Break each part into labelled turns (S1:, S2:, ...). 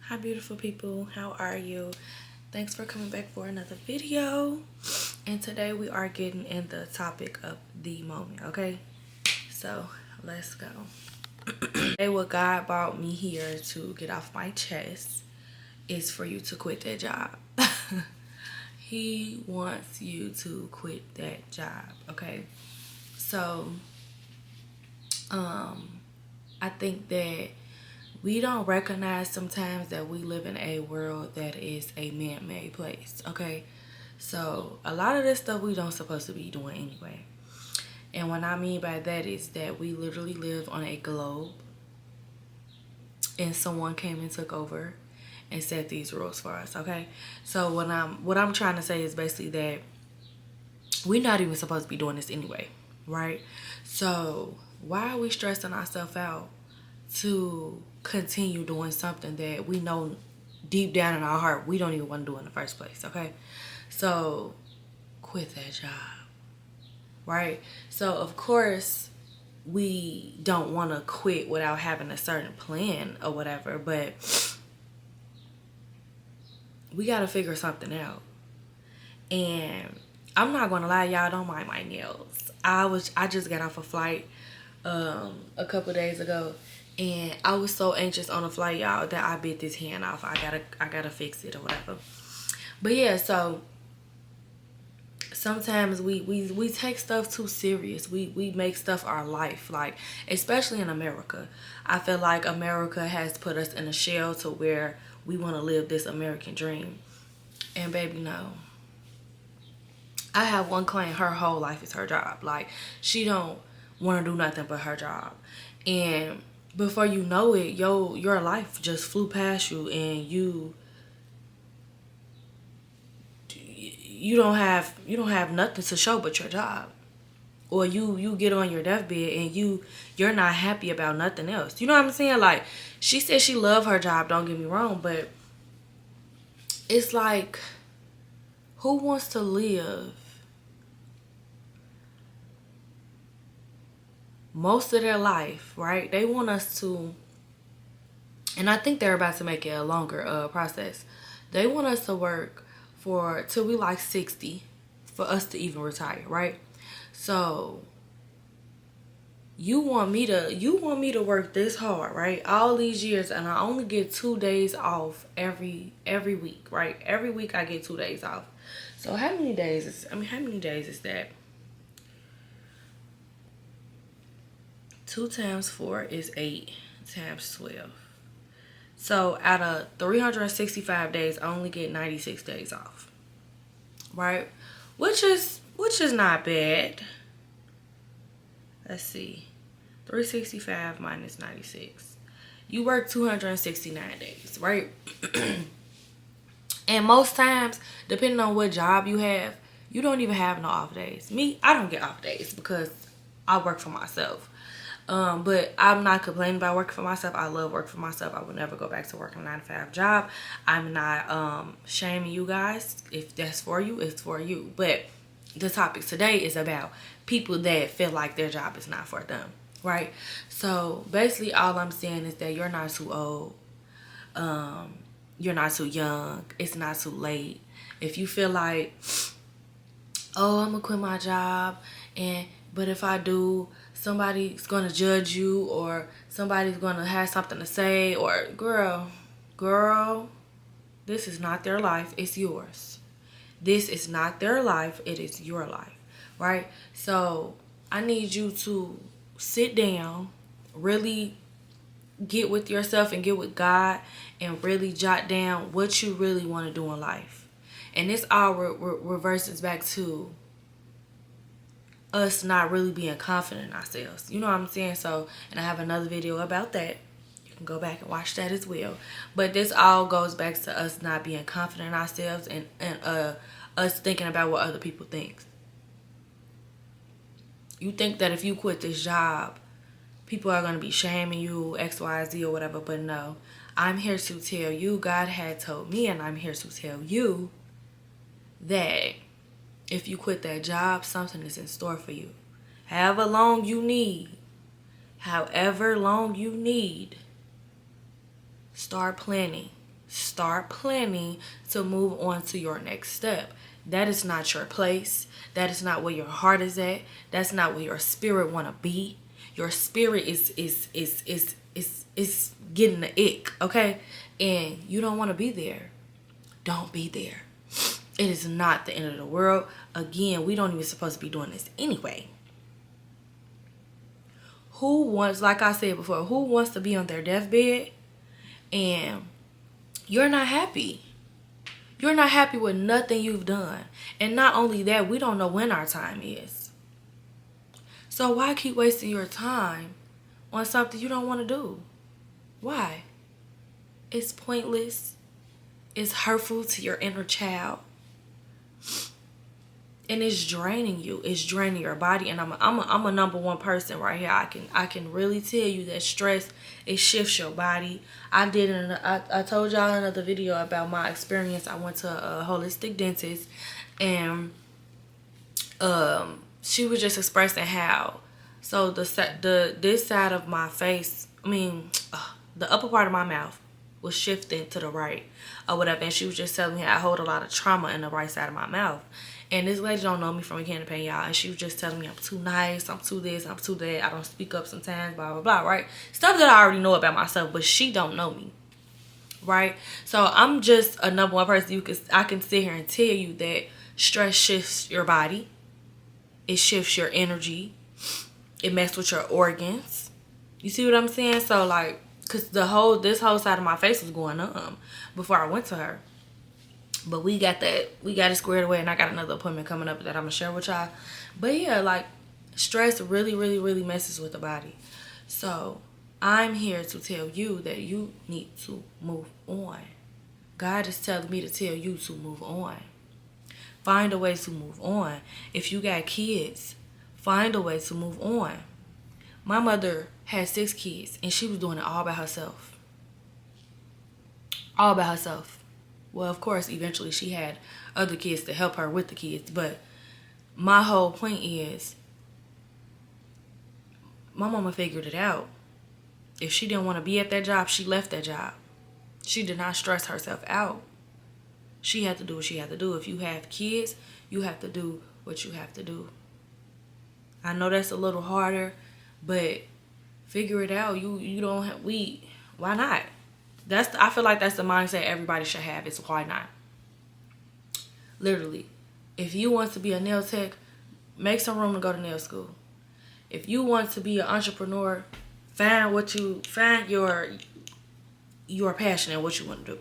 S1: Hi beautiful people, how are you? Thanks for coming back for another video. And today we are getting in the topic of the moment, okay? So let's go. Today what God brought me here to get off my chest is for you to quit that job. He wants you to quit that job, okay? So I think that we don't recognize sometimes that we live in a world that is a man-made place, okay? So a lot of this stuff we don't supposed to be doing anyway. And what I mean by that is that we literally live on a globe and someone came and took over and set these rules for us, okay? So what I'm trying to say is basically that we're not even supposed to be doing this anyway, right? So why are we stressing ourselves out to continue doing something that we know deep down in our heart we don't even want to do in the first place, okay? So quit that job, right? So of course we don't want to quit without having a certain plan or whatever, but we got to figure something out. And I'm not gonna lie, y'all, don't mind my nails. I just got off a flight a couple days ago, and I was so anxious on the flight, y'all, that I bit this hand off. I gotta fix it or whatever. But yeah, so sometimes we take stuff too serious. We make stuff our life, like especially in America. I feel like America has put us in a shell to where we want to live this American dream. And baby, no. I have one client, her whole life is her job. Like, she don't want to do nothing but her job. And before you know it, your life just flew past you, and you don't have nothing to show but your job. Or you get on your deathbed and you're not happy about nothing else. You know what I'm saying? Like, she said she loved her job, don't get me wrong, but it's like, who wants to live most of their life, right? They want us to, and I think they're about to make it a longer process. They want us to work for till we like 60 for us to even retire, right? So you want me to work this hard, right? All these years, and I only get 2 days off every week, right? Every week I get 2 days off. So how many days is that? 2 times 4 is 8 times 12. So out of 365 days, I only get 96 days off, right? Which is not bad. Let's see, 365 minus 96. You work 269 days, right? And most times, depending on what job you have, you don't even have no off days. Me, I don't get off days because I work for myself. But I'm not complaining about working for myself. I love working for myself. I would never go back to working a 9-to-5 job. I'm not shaming you guys. If that's for you, it's for you. But the topic today is about people that feel like their job is not for them, right? So basically all I'm saying is that you're not too old. You're not too young. It's not too late. If you feel like, oh, I'm gonna quit my job, but if I do, somebody's gonna judge you, or somebody's gonna have something to say, or girl, this is not their life, it's yours. This is not their life, it is your life, right? So I need you to sit down, really get with yourself and get with God, and really jot down what you really want to do in life. And this all reverses back to us not really being confident in ourselves. You know what I'm saying? So, and I have another video about that. You can go back and watch that as well. But this all goes back to us not being confident in ourselves, and us thinking about what other people think. You think that if you quit this job, people are going to be shaming you, X, Y, Z, or whatever. But no, I'm here to tell you, God had told me, and I'm here to tell you that if you quit that job, something is in store for you. However long you need, start planning. start planning to move on to your next step. That is not your place. That is not where your heart is at. That's not where your spirit want to be. Your spirit is getting the ick, okay? And you don't want to be there. Don't be there. It is not the end of the world. Again, we don't even supposed to be doing this anyway. Who wants, like I said before, who wants to be on their deathbed and you're not happy? You're not happy with nothing you've done. And not only that, we don't know when our time is. So why keep wasting your time on something you don't want to do? Why? It's pointless. It's hurtful to your inner child. And it's draining you. It's draining your body. And I'm a number one person right here. I can really tell you that stress, it shifts your body. I told y'all in another video about my experience. I went to a holistic dentist, and she was just expressing how, so this side of my face, the upper part of my mouth was shifting to the right or whatever, and she was just telling me I hold a lot of trauma in the right side of my mouth. And this lady don't know me from a can of paint, y'all. And she was just telling me I'm too nice, I'm too this, I'm too that, I don't speak up sometimes, blah, blah, blah, right? Stuff that I already know about myself, but she don't know me, right? So I'm just a number one person. I can sit here and tell you that stress shifts your body. It shifts your energy. It messes with your organs. You see what I'm saying? So, like, because this whole side of my face was going numb before I went to her. But we got it squared away, and I got another appointment coming up that I'm going to share with y'all. But yeah, like, stress really, really, really messes with the body. So I'm here to tell you that you need to move on. God is telling me to tell you to move on. Find a way to move on. If you got kids, find a way to move on. My mother had 6 kids, and she was doing it all by herself. All by herself. Well, of course, eventually she had other kids to help her with the kids. But my whole point is, my mama figured it out. If she didn't want to be at that job, she left that job. She did not stress herself out. She had to do what she had to do. If you have kids, you have to do what you have to do. I know that's a little harder, but figure it out. You don't have, why not? I feel like that's the mindset everybody should have, is why not? Literally. If you want to be a nail tech, make some room to go to nail school. If you want to be an entrepreneur, find your passion and what you want to do.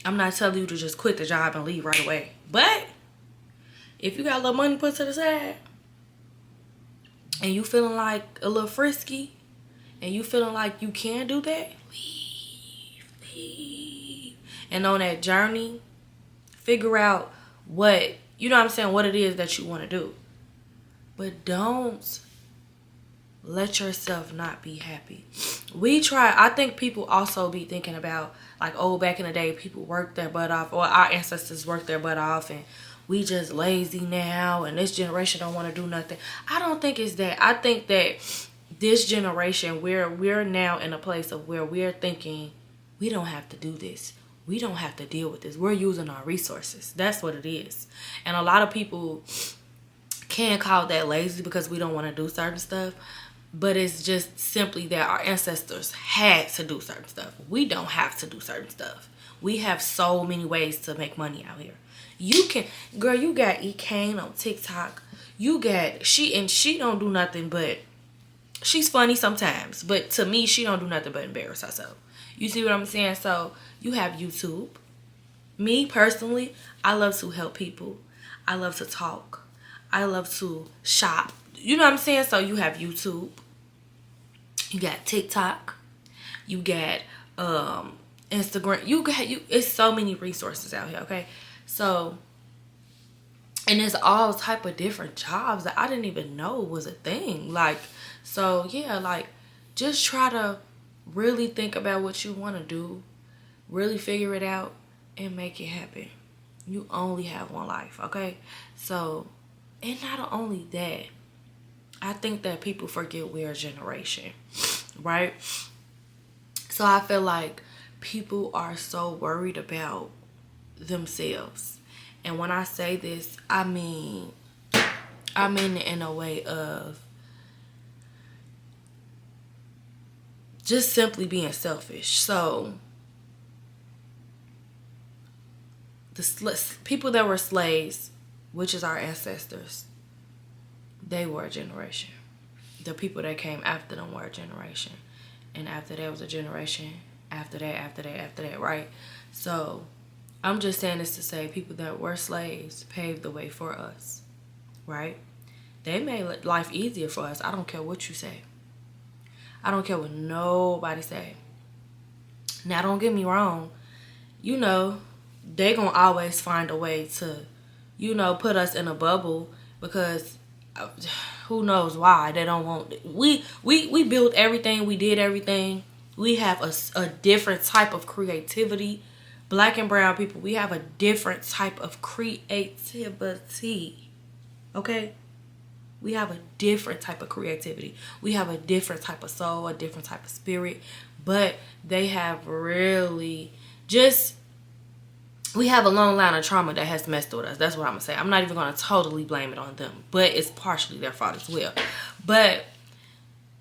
S1: I'm not telling you to just quit the job and leave right away. But if you got a little money put to the side and you feeling like a little frisky, and you feeling like you can do that, leave. And on that journey, figure out what it is that you want to do. But don't let yourself not be happy. I think people also be thinking about, like, back in the day, people worked their butt off, or our ancestors worked their butt off, and we just lazy now, and this generation don't want to do nothing. I don't think it's that. I think that this generation, we're now in a place of where we're thinking, we don't have to do this. We don't have to deal with this. We're using our resources. That's what it is. And a lot of people can call that lazy because we don't want to do certain stuff. But it's just simply that our ancestors had to do certain stuff. We don't have to do certain stuff. We have so many ways to make money out here. You got E. Kane on TikTok. She don't do nothing but, she's funny sometimes, but to me, she don't do nothing but embarrass herself. You see what I'm saying? So you have YouTube. Me personally, I love to help people. I love to talk. I love to shop. You know what I'm saying? So you have YouTube. You got TikTok. You got Instagram. It's so many resources out here, okay? So, and there's all type of different jobs that I didn't even know was a thing. Like, so yeah, like, just try to really think about what you want to do. Really figure it out and make it happen. You only have one life, okay? So, and not only that, I think that people forget we're a generation, right? So I feel like people are so worried about themselves. And when I say this, I mean it in a way of just simply being selfish. So the people that were slaves, which is our ancestors, they were a generation. The people that came after them were a generation. And after that was a generation. After that, right? So I'm just saying this to say people that were slaves paved the way for us, right? They made life easier for us. I don't care what you say. I don't care what nobody say. Now, don't get me wrong. You know, they gonna always find a way to, put us in a bubble because who knows why they don't want. We built everything. We did everything. We have a different type of creativity. Black and brown people, we have a different type of creativity. Okay? We have a different type of creativity. We have a different type of soul, a different type of spirit. But they have really we have a long line of trauma that has messed with us. That's what I'm going to say. I'm not even going to totally blame it on them. But it's partially their fault as well. But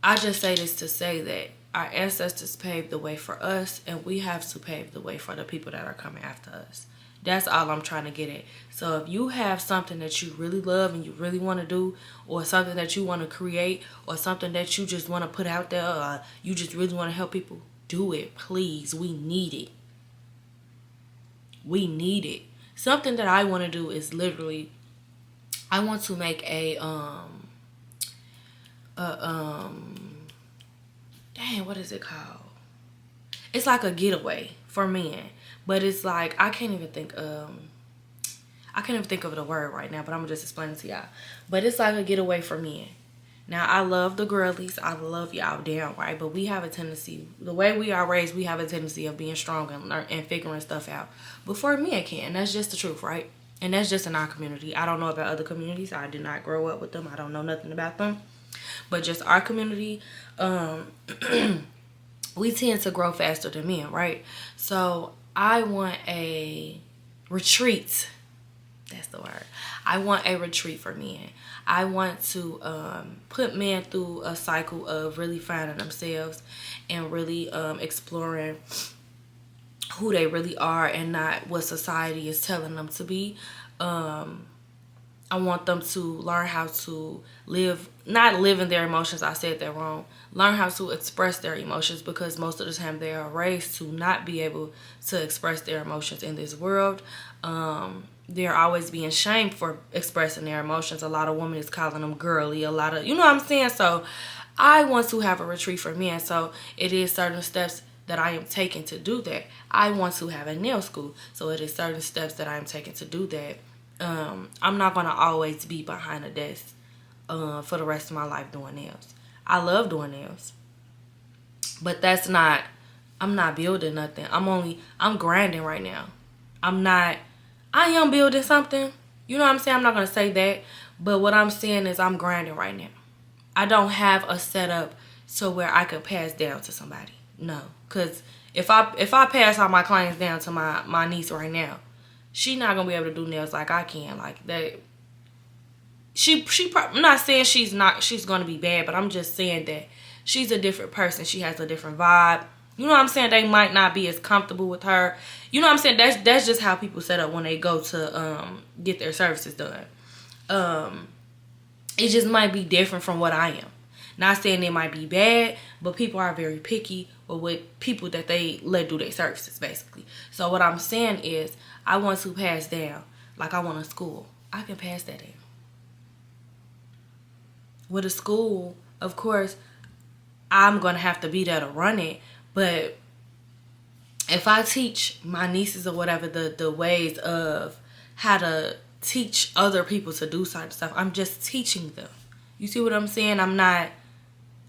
S1: I just say this to say that our ancestors paved the way for us. And we have to pave the way for the people that are coming after us. That's all I'm trying to get at. So if you have something that you really love and you really want to do, or something that you want to create, or something that you just want to put out there, or you just really want to help people, do it, please. We need it. We need it. Something that I want to do is literally, I want to make dang, what is it called? It's like a getaway for men. But it's like, I can't even think of the word right now, but I'm going to just explain it to y'all. But it's like a getaway for men. Now, I love the girlies. I love y'all downright. But we have a tendency, the way we are raised, we have a tendency of being strong and figuring stuff out before men can. And that's just the truth, right? And that's just in our community. I don't know about other communities. I did not grow up with them. I don't know nothing about them. But just our community, we tend to grow faster than men, right? So I want a retreat. That's the word. I want a retreat for men. I want to put men through a cycle of really finding themselves and really exploring who they really are and not what society is telling them to be. I want them to learn how to not live in their emotions. I said that wrong. Learn how to express their emotions, because most of the time they are raised to not be able to express their emotions in this world. They're always being shamed for expressing their emotions. A lot of women is calling them girly. A lot of, you know what I'm saying? So I want to have a retreat for men. So it is certain steps that I am taking to do that. I want to have a nail school. So it is certain steps that I am taking to do that. I'm not going to always be behind a desk for the rest of my life doing nails. I love doing nails. But I'm not building nothing. I'm grinding right now. I am building something. You know what I'm saying? I'm not going to say that. But what I'm saying is I'm grinding right now. I don't have a setup so where I could pass down to somebody. No. Because if I pass all my clients down to my niece right now, she not going to be able to do nails like I can. Like that. I'm not saying she's going to be bad, but I'm just saying that she's a different person. She has a different vibe. You know what I'm saying? They might not be as comfortable with her. You know what I'm saying? That's just how people set up when they go to get their services done. It just might be different from what I am. Not saying it might be bad, but people are very picky with people that they let do their services, basically. So what I'm saying is, I want to pass down, like I want a school. I can pass that down. With a school, of course, I'm going to have to be there to run it. But if I teach my nieces or whatever the ways of how to teach other people to do certain stuff, I'm just teaching them. You see what I'm saying? I'm not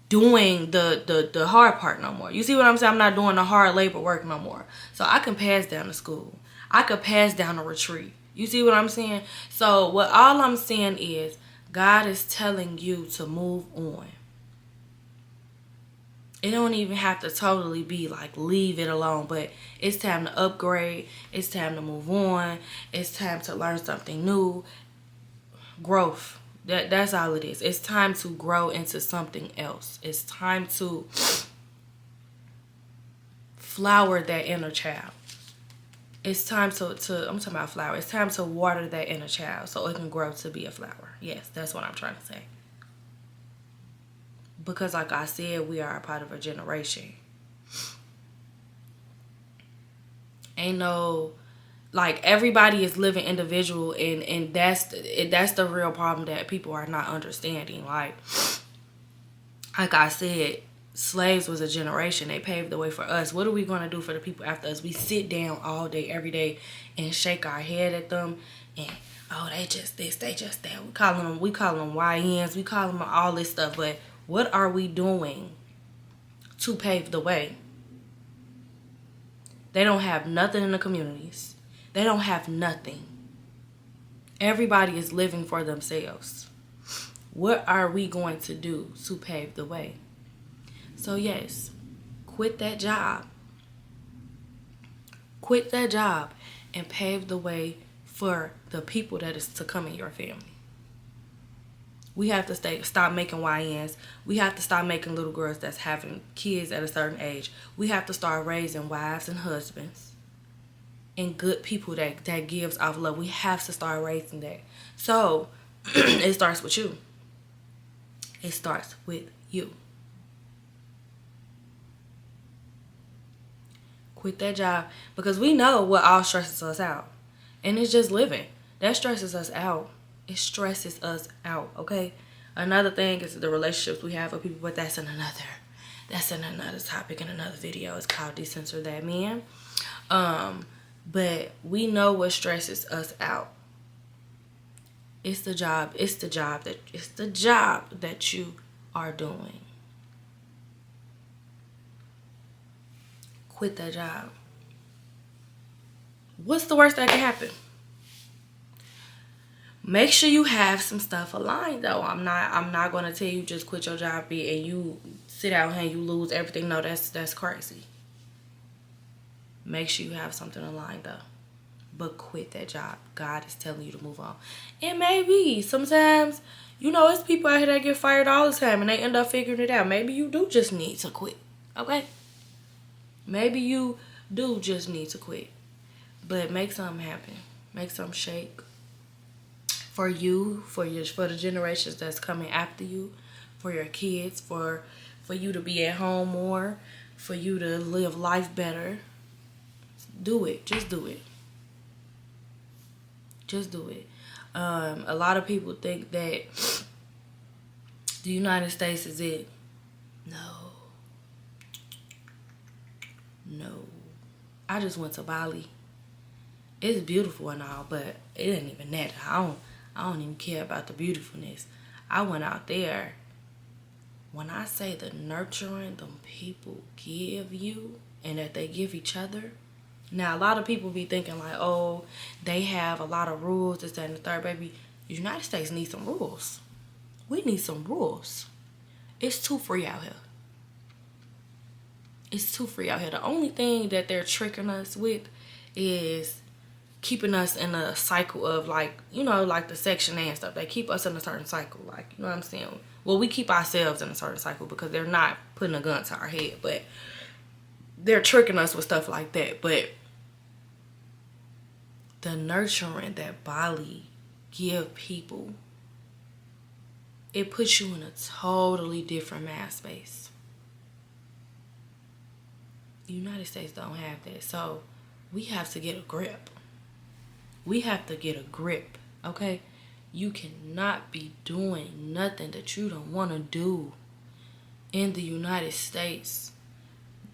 S1: doing the hard part no more. You see what I'm saying? I'm not doing the hard labor work no more. So I can pass down to school. I could pass down a retreat. You see what I'm saying? So all I'm saying is God is telling you to move on. It don't even have to totally be like leave it alone, but it's time to upgrade. It's time to move on. It's time to learn something new. Growth. That's all it is. It's time to grow into something else. It's time to flower that inner child. It's time to I'm talking about flower. It's time to water that inner child so it can grow to be a flower. Yes, that's what I'm trying to say. Because like I said, we are a part of a generation. Ain't no, like, everybody is living individual, and that's the real problem that people are not understanding. Like I said, slaves was a generation. They paved the way for us. What are we going to do for the people after us? We sit down all day, every day, and shake our head at them, and oh, they just this, they just that. We call them YNs. We call them all this stuff. But what are we doing to pave the way? They don't have nothing in the communities. They don't have nothing. Everybody is living for themselves. What are we going to do to pave the way? So yes, quit that job. Quit that job and pave the way for the people that is to come in your family. We have to stop making YNs. We have to stop making little girls that's having kids at a certain age. We have to start raising wives and husbands and good people that gives off love. We have to start raising that. So it starts with you. It starts with you. Quit that job, because we know what all stresses us out, and it's just living that stresses us out. It stresses us out. Okay. Another thing is the relationships we have with people, but that's in another topic in another video. It's called Decensor That Man. But we know what stresses us out. It's the job that you are doing. Quit that job. What's the worst that can happen? Make sure you have some stuff aligned though. I'm not gonna tell you just quit your job and you sit out here and you lose everything. No, that's crazy. Make sure you have something aligned though. But quit that job. God is telling you to move on. And maybe sometimes, it's people out here that get fired all the time and they end up figuring it out. Maybe you do just need to quit. Okay? Maybe you do just need to quit. But make something happen. Make something shake. For you, for the generations that's coming after you, for your kids, for you to be at home more, for you to live life better. Do it. Just do it. Just do it. A lot of people think that the United States is it. No. I just went to Bali. It's beautiful and all, but it ain't even that. I don't even care about the beautifulness. I went out there. When I say the nurturing them people give you and that they give each other. Now, a lot of people be thinking like, oh, they have a lot of rules, this, that, and the third. Baby, the United States needs some rules. We need some rules. It's too free out here. It's too free out here. The only thing that they're tricking us with is keeping us in a cycle of like the Section A and stuff. They keep us in a certain cycle. Like, you know what I'm saying? Well, we keep ourselves in a certain cycle because they're not putting a gun to our head. But they're tricking us with stuff like that. But the nurturing that Bali give people, it puts you in a totally different mind space. The United States don't have that. So we have to get a grip. We have to get a grip, okay? You cannot be doing nothing that you don't want to do in the United States.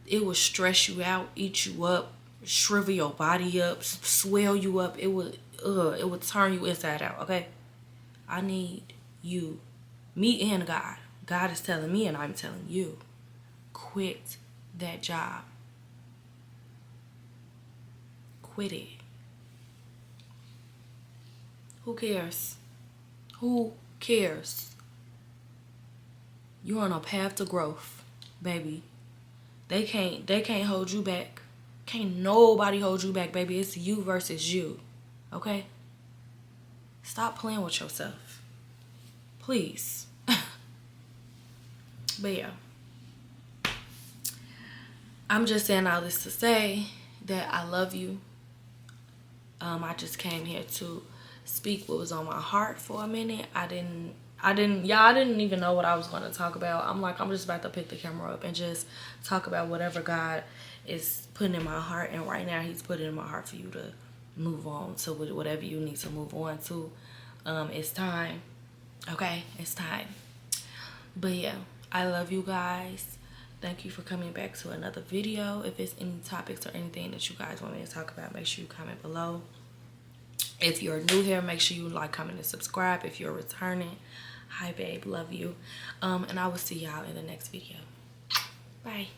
S1: It will stress you out, eat you up, shrivel your body up, swell you up. It would turn you inside out, okay? I need you, me and God. God is telling me and I'm telling you, quit that job. Quit it. Who cares? Who cares? You're on a path to growth, baby. They can't hold you back. Can't nobody hold you back, baby. It's you versus you. Okay? Stop playing with yourself. Please. But yeah. I'm just saying all this to say that I love you. I just came here to speak what was on my heart for a minute. I didn't even know what I was going to talk about. I'm just about to pick the camera up and just talk about whatever God is putting in my heart. And right now he's putting in my heart for you to move on to whatever you need to move on to. It's time. Okay? It's time. But yeah, I love you guys. Thank you for coming back to another video. If it's any topics or anything that you guys want me to talk about, make sure you comment below. If you're new here, make sure you like, comment, and subscribe. If you're returning, hi babe, love you. And I will see y'all in the next video. Bye.